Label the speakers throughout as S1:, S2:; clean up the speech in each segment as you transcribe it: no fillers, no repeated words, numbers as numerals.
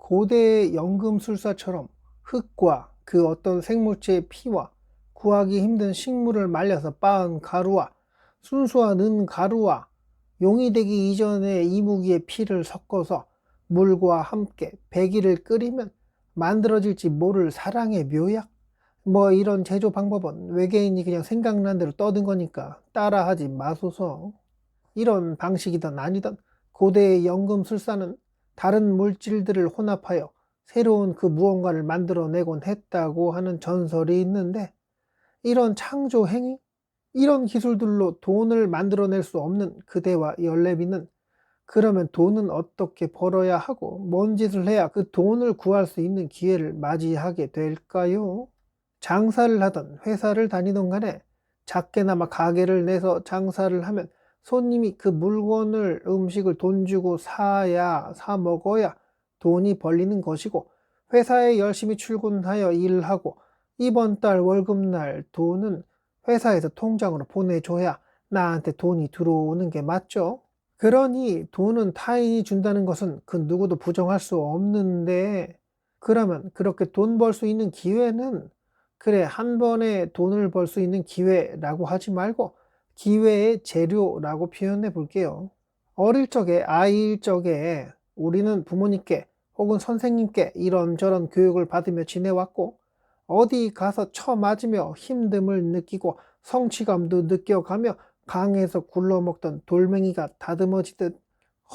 S1: 고대 연금술사처럼 흙과 그 어떤 생물체의 피와 구하기 힘든 식물을 말려서 빻은 가루와 순수한 은 가루와 용이 되기 이전의 이무기의 피를 섞어서 물과 함께 배기를 끓이면 만들어질지 모를 사랑의 묘약? 뭐 이런 제조 방법은 외계인이 그냥 생각난 대로 떠든 거니까 따라하지 마소서. 이런 방식이든 아니든 고대의 연금술사는 다른 물질들을 혼합하여 새로운 그 무언가를 만들어내곤 했다고 하는 전설이 있는데, 이런 창조 행위, 이런 기술들로 돈을 만들어낼 수 없는 그대와 열내비는 그러면 돈은 어떻게 벌어야 하고 뭔 짓을 해야 그 돈을 구할 수 있는 기회를 맞이하게 될까요? 장사를 하던 회사를 다니던 간에 작게나마 가게를 내서 장사를 하면 손님이 그 물건을 음식을 돈 주고 사 먹어야 돈이 벌리는 것이고, 회사에 열심히 출근하여 일을 하고 이번 달 월급날 돈은 회사에서 통장으로 보내줘야 나한테 돈이 들어오는 게 맞죠? 그러니 돈은 타인이 준다는 것은 그 누구도 부정할 수 없는데, 그러면 그렇게 돈 벌 수 있는 기회는 그래 한 번에 돈을 벌 수 있는 기회라고 하지 말고 기회의 재료라고 표현해 볼게요. 어릴 적에, 아이일 적에 우리는 부모님께 혹은 선생님께 이런저런 교육을 받으며 지내왔고, 어디 가서 처맞으며 힘듦을 느끼고 성취감도 느껴가며 강에서 굴러먹던 돌멩이가 다듬어지듯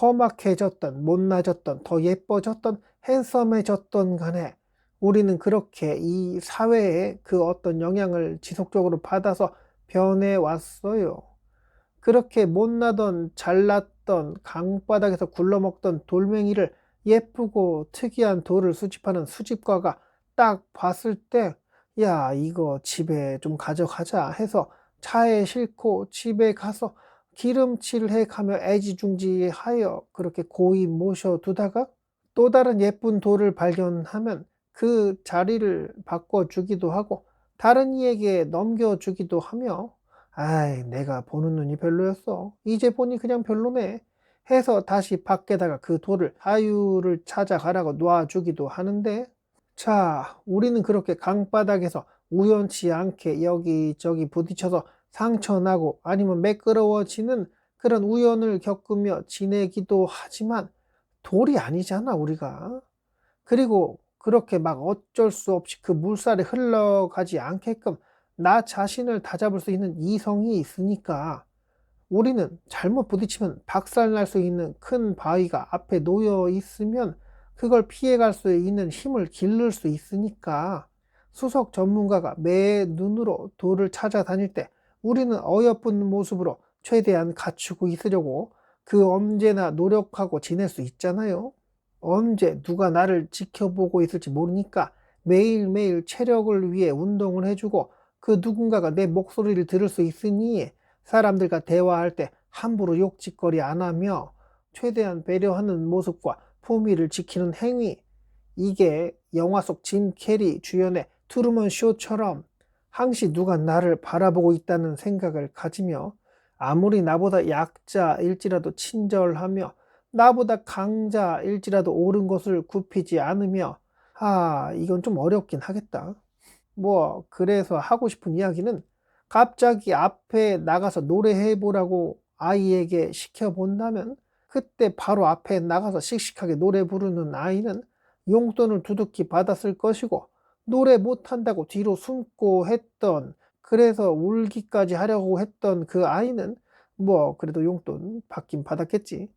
S1: 험악해졌던, 못나졌던, 더 예뻐졌던, 핸섬해졌던 간에 우리는 그렇게 이 사회에 그 어떤 영향을 지속적으로 받아서 변해왔어요. 그렇게 못나던, 잘났던, 강바닥에서 굴러먹던 돌멩이를 예쁘고 특이한 돌을 수집하는 수집가가 딱 봤을 때, 야, 이거 집에 좀 가져가자 해서 차에 싣고 집에 가서 기름칠해 가며 애지중지하여 그렇게 고이 모셔두다가 또 다른 예쁜 돌을 발견하면 그 자리를 바꿔주기도 하고 다른 이에게 넘겨주기도 하며, 아이, 내가 보는 눈이 별로였어. 이제 보니 그냥 별로네. 해서 다시 밖에다가 그 돌을 자유를 찾아가라고 놔주기도 하는데, 자, 우리는 그렇게 강바닥에서 우연치 않게 여기저기 부딪혀서 상처나고 아니면 매끄러워지는 그런 우연을 겪으며 지내기도 하지만 돌이 아니잖아, 우리가. 그리고 그렇게 막 어쩔 수 없이 그 물살에 흘러가지 않게끔 나 자신을 다잡을 수 있는 이성이 있으니까, 우리는 잘못 부딪히면 박살날 수 있는 큰 바위가 앞에 놓여 있으면 그걸 피해갈 수 있는 힘을 기를 수 있으니까, 수석 전문가가 매 눈으로 돌을 찾아다닐 때 우리는 어여쁜 모습으로 최대한 갖추고 있으려고 그 언제나 노력하고 지낼 수 있잖아요. 언제 누가 나를 지켜보고 있을지 모르니까 매일매일 체력을 위해 운동을 해주고 그 누군가가 내 목소리를 들을 수 있으니 사람들과 대화할 때 함부로 욕짓거리 안 하며 최대한 배려하는 모습과 품위를 지키는 행위, 이게 영화 속 짐 캐리 주연의 트루먼 쇼처럼 항시 누가 나를 바라보고 있다는 생각을 가지며 아무리 나보다 약자일지라도 친절하며 나보다 강자일지라도 옳은 것을 굽히지 않으며, 이건 좀 어렵긴 하겠다. 뭐 그래서 하고 싶은 이야기는, 갑자기 앞에 나가서 노래해 보라고 아이에게 시켜본다면 그때 바로 앞에 나가서 씩씩하게 노래 부르는 아이는 용돈을 두둑히 받았을 것이고, 노래 못한다고 뒤로 숨고 했던, 그래서 울기까지 하려고 했던 그 아이는 뭐 그래도 용돈 받긴 받았겠지.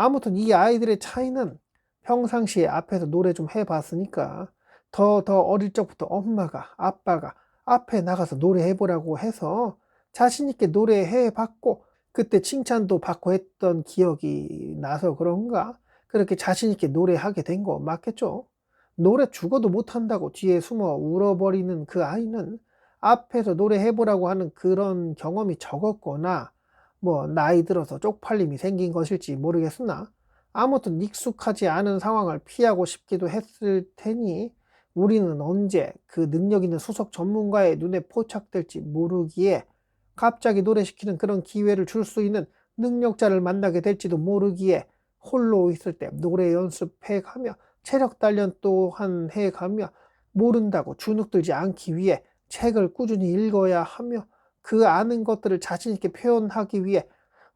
S1: 아무튼 이 아이들의 차이는 평상시에 앞에서 노래 좀 해봤으니까 더 어릴 적부터 엄마가, 아빠가 앞에 나가서 노래해보라고 해서 자신있게 노래해봤고 그때 칭찬도 받고 했던 기억이 나서 그런가 그렇게 자신있게 노래하게 된 거 맞겠죠? 노래 죽어도 못한다고 뒤에 숨어 울어버리는 그 아이는 앞에서 노래해보라고 하는 그런 경험이 적었거나 뭐 나이 들어서 쪽팔림이 생긴 것일지 모르겠으나, 아무튼 익숙하지 않은 상황을 피하고 싶기도 했을 테니 우리는 언제 그 능력 있는 수석 전문가의 눈에 포착될지 모르기에 갑자기 노래시키는 그런 기회를 줄 수 있는 능력자를 만나게 될지도 모르기에 홀로 있을 때 노래 연습해 가며 체력 단련 또한 해가며 모른다고 주눅들지 않기 위해 책을 꾸준히 읽어야 하며 그 아는 것들을 자신 있게 표현하기 위해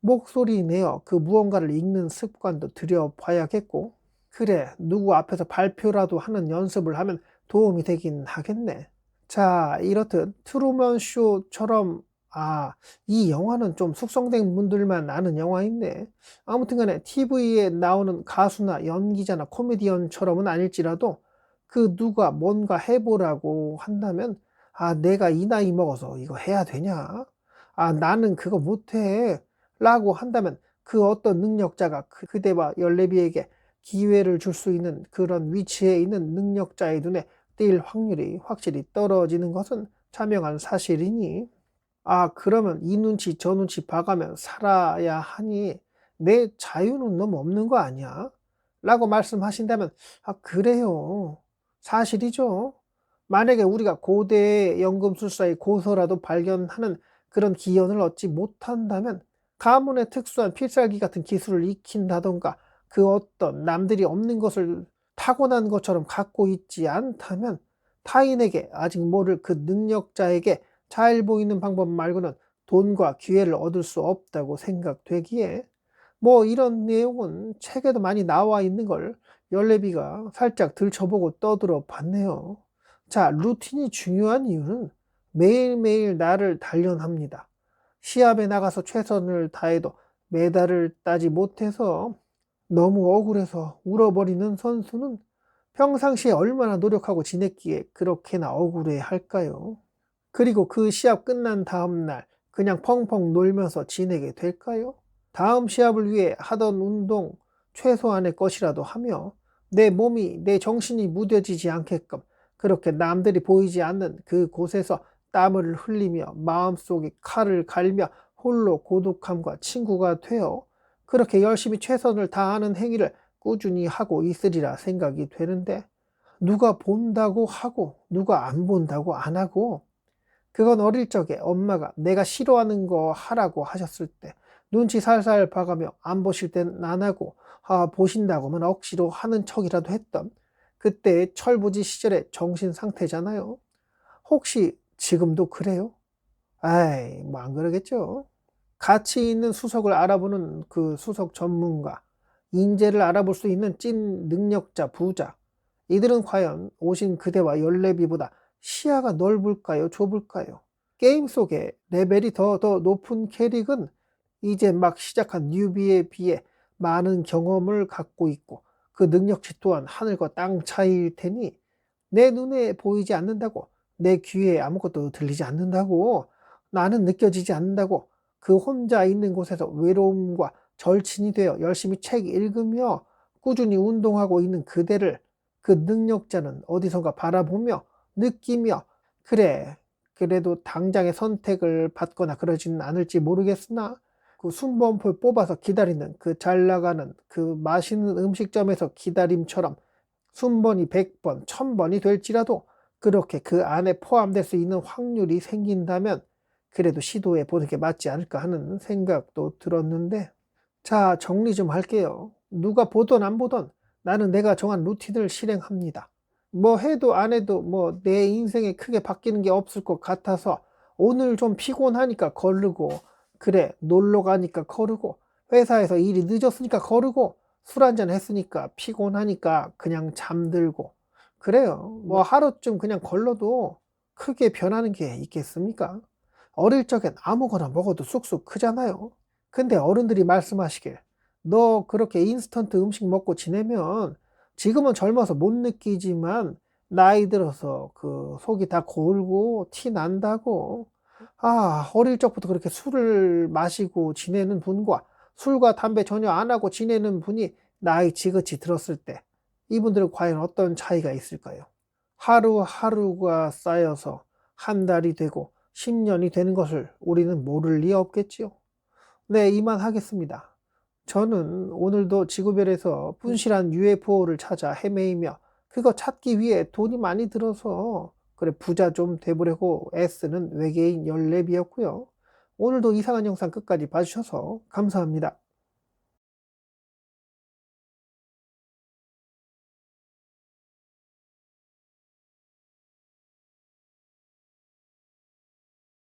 S1: 목소리 내어 그 무언가를 읽는 습관도 들여봐야겠고, 그래, 누구 앞에서 발표라도 하는 연습을 하면 도움이 되긴 하겠네. 자, 이렇듯 트루먼 쇼처럼, 이 영화는 좀 숙성된 분들만 아는 영화인데, 아무튼 간에 TV에 나오는 가수나 연기자나 코미디언처럼은 아닐지라도 그 누가 뭔가 해보라고 한다면, 내가 이 나이 먹어서 이거 해야 되냐? 나는 그거 못해. 라고 한다면 그 어떤 능력자가 그대와 열내비에게 기회를 줄 수 있는 그런 위치에 있는 능력자의 눈에 띌 확률이 확실히 떨어지는 것은 자명한 사실이니, 그러면 이 눈치 저 눈치 봐가며 살아야 하니 내 자유는 너무 없는 거 아니야? 라고 말씀하신다면, 그래요. 사실이죠. 만약에 우리가 고대의 연금술사의 고서라도 발견하는 그런 기연을 얻지 못한다면 가문의 특수한 필살기 같은 기술을 익힌다던가 그 어떤 남들이 없는 것을 타고난 것처럼 갖고 있지 않다면 타인에게 아직 모를 그 능력자에게 잘 보이는 방법 말고는 돈과 기회를 얻을 수 없다고 생각되기에, 뭐 이런 내용은 책에도 많이 나와 있는 걸 열내비가 살짝 들춰보고 떠들어 봤네요. 자, 루틴이 중요한 이유는 매일매일 나를 단련합니다. 시합에 나가서 최선을 다해도 메달을 따지 못해서 너무 억울해서 울어버리는 선수는 평상시에 얼마나 노력하고 지냈기에 그렇게나 억울해 할까요? 그리고 그 시합 끝난 다음 날 그냥 펑펑 놀면서 지내게 될까요? 다음 시합을 위해 하던 운동 최소한의 것이라도 하며 내 몸이 내 정신이 무뎌지지 않게끔 그렇게 남들이 보이지 않는 그 곳에서 땀을 흘리며 마음속에 칼을 갈며 홀로 고독함과 친구가 되어 그렇게 열심히 최선을 다하는 행위를 꾸준히 하고 있으리라 생각이 되는데, 누가 본다고 하고 누가 안 본다고 안 하고, 그건 어릴 적에 엄마가 내가 싫어하는 거 하라고 하셨을 때 눈치 살살 봐가며 안 보실 땐 안 하고 보신다고만 억지로 하는 척이라도 했던 그때의 철부지 시절의 정신 상태잖아요. 혹시 지금도 그래요? 뭐 안 그러겠죠. 가치 있는 수석을 알아보는 그 수석 전문가, 인재를 알아볼 수 있는 찐 능력자 부자, 이들은 과연 오신 그대와 열내비보다 시야가 넓을까요, 좁을까요? 게임 속에 레벨이 더 높은 캐릭은 이제 막 시작한 뉴비에 비해 많은 경험을 갖고 있고 그 능력치 또한 하늘과 땅 차이일 테니, 내 눈에 보이지 않는다고, 내 귀에 아무것도 들리지 않는다고, 나는 느껴지지 않는다고 그 혼자 있는 곳에서 외로움과 절친이 되어 열심히 책 읽으며 꾸준히 운동하고 있는 그대를 그 능력자는 어디선가 바라보며 느끼며, 그래, 그래도 당장의 선택을 받거나 그러지는 않을지 모르겠으나 그 순번표 뽑아서 기다리는 그 잘 나가는 그 맛있는 음식점에서 기다림처럼 순번이 100번, 1000번이 될지라도 그렇게 그 안에 포함될 수 있는 확률이 생긴다면 그래도 시도해 보는 게 맞지 않을까 하는 생각도 들었는데, 자, 정리 좀 할게요. 누가 보던 안 보던 나는 내가 정한 루틴을 실행합니다. 뭐 해도 안 해도 뭐 내 인생에 크게 바뀌는 게 없을 것 같아서 오늘 좀 피곤하니까 거르고, 그래, 놀러 가니까 거르고, 회사에서 일이 늦었으니까 거르고, 술 한잔 했으니까 피곤하니까 그냥 잠들고, 그래요. 뭐 하루쯤 그냥 걸러도 크게 변하는 게 있겠습니까? 어릴 적엔 아무거나 먹어도 쑥쑥 크잖아요. 근데 어른들이 말씀하시길, 너 그렇게 인스턴트 음식 먹고 지내면 지금은 젊어서 못 느끼지만 나이 들어서 그 속이 다 골고 티 난다고. 어릴 적부터 그렇게 술을 마시고 지내는 분과 술과 담배 전혀 안 하고 지내는 분이 나이 지긋이 들었을 때 이분들은 과연 어떤 차이가 있을까요? 하루하루가 쌓여서 한 달이 되고 10년이 되는 것을 우리는 모를 리 없겠지요. 네, 이만 하겠습니다. 저는 오늘도 지구별에서 분실한 UFO를 찾아 헤매이며 그거 찾기 위해 돈이 많이 들어서 그래 부자 좀 돼보려고 애쓰는 외계인 열랩이었고요. 오늘도 이상한 영상 끝까지 봐주셔서 감사합니다.